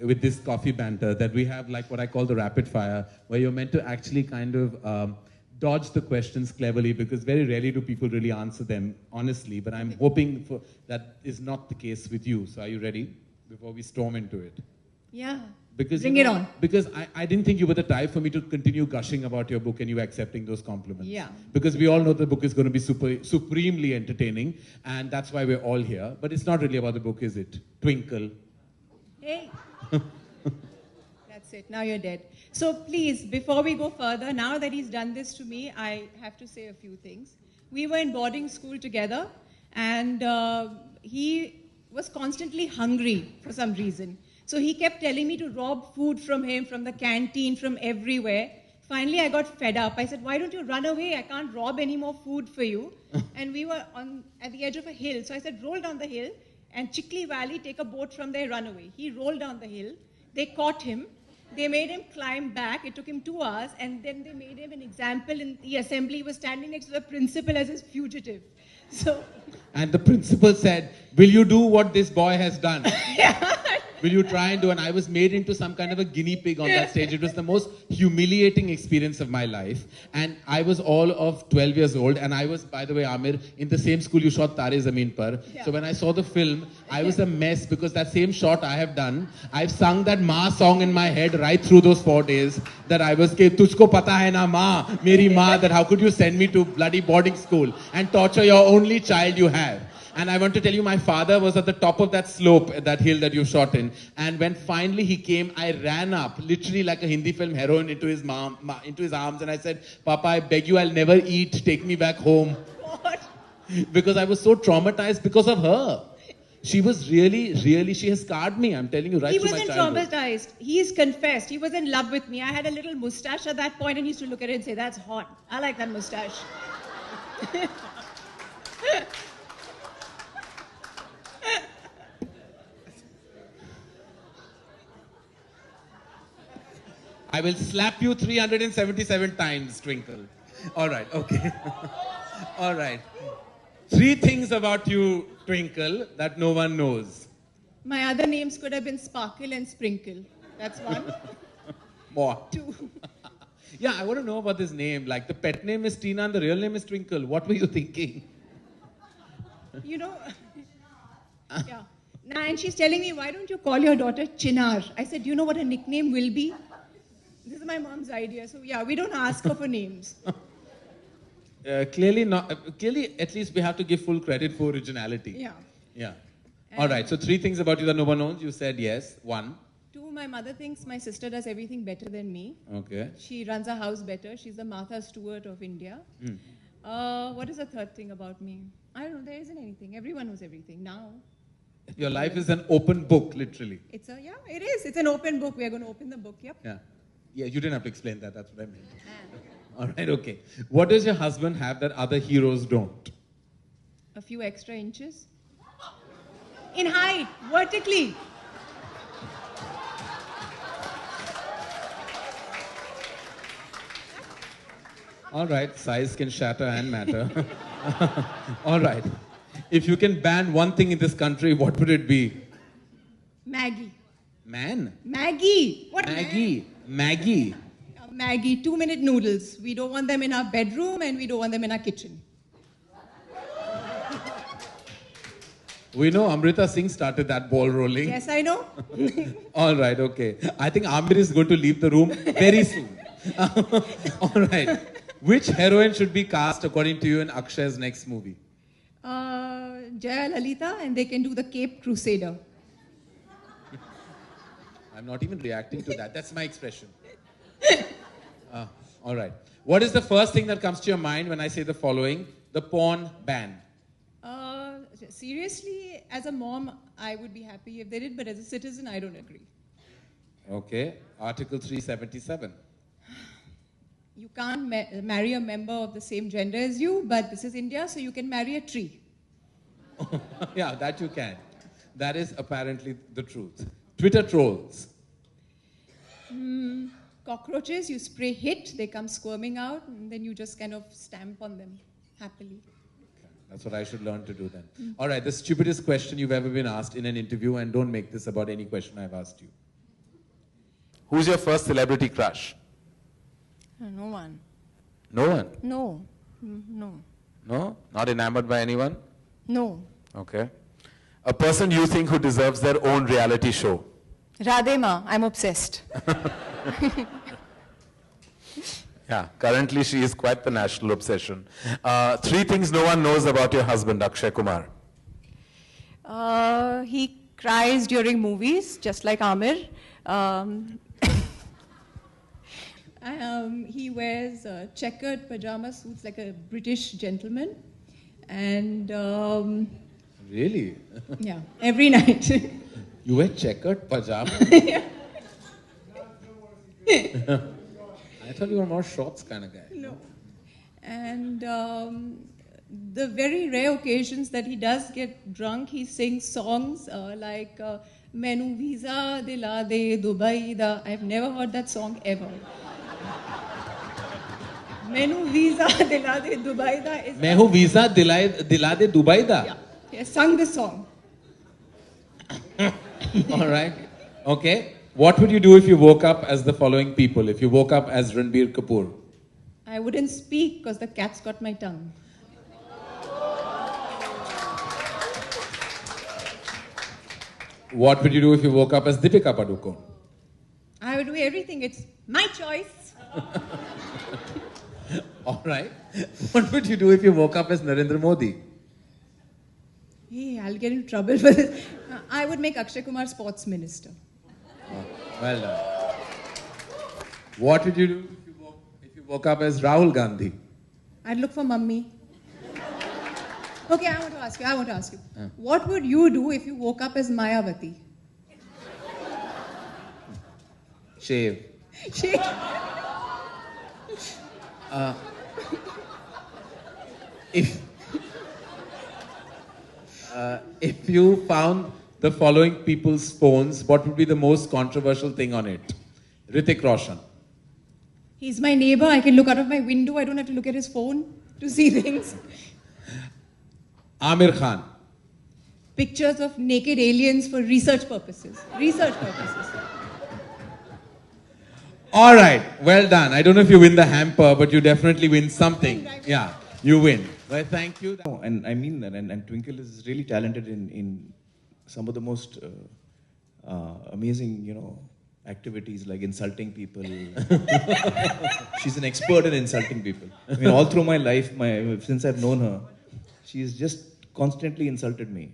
with this coffee banter that we have like what I call the rapid fire, where you're meant to actually kind of dodge the questions cleverly, because very rarely do people really answer them honestly, but I'm hoping that is not the case with you. So are you ready before we storm into it? Yeah. Because, bring it on. Because I didn't think you were the type for me to continue gushing about your book and you accepting those compliments. Yeah. Because we all know the book is going to be supremely entertaining, and that's why we're all here. But it's not really about the book, is it? Twinkle. Hey. That's it. Now you're dead. So please, before we go further, now that he's done this to me, I have to say a few things. We were in boarding school together, and he was constantly hungry for some reason. So he kept telling me to rob food from him, from the canteen, from everywhere. Finally, I got fed up. I said, why don't you run away? I can't rob any more food for you. And we were at the edge of a hill. So I said, roll down the hill, and Chikli Valley, take a boat from there, run away. He rolled down the hill. They caught him. They made him climb back. It took him 2 hours. And then they made him an example in the assembly. He was standing next to the principal as his fugitive. So. And the principal said, will you do what this boy has done? Yeah. Will you try and do? And I was made into some kind of a guinea pig on that stage. It was the most humiliating experience of my life. And I was all of 12 years old. And I was, by the way, Amir, in the same school you shot Tare Zameen Par. Yeah. So when I saw the film, I was a mess, because that same shot I have done, I've sung that Ma song in my head right through those 4 days. That I was, Tujhko pata hai na Ma, meri Ma, that how could you send me to bloody boarding school and torture your only child you have? And I want to tell you, my father was at the top of that slope, that hill that you shot in. And when finally he came, I ran up, literally like a Hindi film heroine, into his arms. And I said, Papa, I beg you, I'll never eat. Take me back home. What? Because I was so traumatized because of her. She was really, she has scarred me. I'm telling you, right through my childhood. He wasn't traumatized. He's confessed. He was in love with me. I had a little mustache at that point, and he used to look at it and say, that's hot. I like that mustache. I will slap you 377 times, Twinkle. All right, okay. All right. 3 things about you, Twinkle, that no one knows. My other names could have been Sparkle and Sprinkle. That's 1. More. 2. Yeah, I want to know about this name. Like, the pet name is Tina and the real name is Twinkle. What were you thinking? You know, yeah. And she's telling me, why don't you call your daughter Chinar? I said, do you know what her nickname will be? This is my mom's idea. So yeah, we don't ask her for names. Clearly not. Clearly, at least we have to give full credit for originality. Yeah. Yeah. All right. So 3 things about you that no one knows. You said yes. 1. 2, my mother thinks my sister does everything better than me. Okay. She runs a house better. She's the Martha Stewart of India. What is the 3rd thing about me? I don't know. There isn't anything. Everyone knows everything now. Your life is an open book, literally. It is. It's an open book. We are going to open the book. Yep. Yeah. Yeah, you didn't have to explain that. That's what I meant. All right, okay. What does your husband have that other heroes don't? A few extra inches. In height, vertically. All right, size can shatter and matter. All right. If you can ban one thing in this country, what would it be? Maggie. Man? Maggie. What? Maggie. Maggie. Maggie, 2-minute noodles. We don't want them in our bedroom and we don't want them in our kitchen. We know Amrita Singh started that ball rolling. Yes, I know. All right, okay. I think Amir is going to leave the room very soon. All right. Which heroine should be cast according to you in Akshay's next movie? Jaya Lalita, and they can do the Cape Crusader. I'm not even reacting to that. That's my expression. All right. What is the first thing that comes to your mind when I say the following? The porn ban. Seriously, as a mom, I would be happy if they did, but as a citizen, I don't agree. Okay. Article 377. You can't marry a member of the same gender as you, but this is India, so you can marry a tree. Yeah, that you can. That is apparently the truth. Twitter trolls. Cockroaches, you spray hit, they come squirming out, and then you just kind of stamp on them happily. Okay. That's what I should learn to do then. All right, the stupidest question you've ever been asked in an interview, and don't make this about any question I've asked you. Who's your first celebrity crush? No one. No one? No. No. No? Not enamored by anyone? No. Okay. A person you think who deserves their own reality show? Radhema, I'm obsessed. Yeah, currently she is quite the national obsession. 3 things no one knows about your husband, Akshay Kumar. He cries during movies, just like Amir. He wears checkered pajama suits like a British gentleman. And Really? yeah, every night. You wear checkered pajamas? I thought you were more shorts kind of guy. No. And the very rare occasions that he does get drunk, he sings songs like Mainu Visa Dila De Dubai Da. I've never heard that song ever. Mainu Visa Dila De Dubai Da is. मैं हूँ visa दिला दे Dubai दा. Yeah, he has sung this song. All right. Okay. What would you do if you woke up as the following people? If you woke up as Ranbir Kapoor? I wouldn't speak because the cat's got my tongue. What would you do if you woke up as Deepika Padukone? I would do everything. It's my choice. All right. What would you do if you woke up as Narendra Modi? Hey, I'll get in trouble for this. I would make Akshay Kumar sports minister. Well done. What would you do if you woke up as Rahul Gandhi? I'd look for mummy. Okay, I want to ask you. What would you do if you woke up as Mayavati? Shave. She- If you found the following people's phones, what would be the most controversial thing on it? Hrithik Roshan. He's my neighbor. I can look out of my window. I don't have to look at his phone to see things. Amir Khan. Pictures of naked aliens for research purposes. All right, well done. I don't know if you win the hamper, but you definitely win something. Yeah, you win. Well, thank you. No, and I mean that. And Twinkle is really talented in some of the most amazing, activities like insulting people. She's an expert in insulting people. I mean, all through my life, since I've known her, she's just constantly insulted me.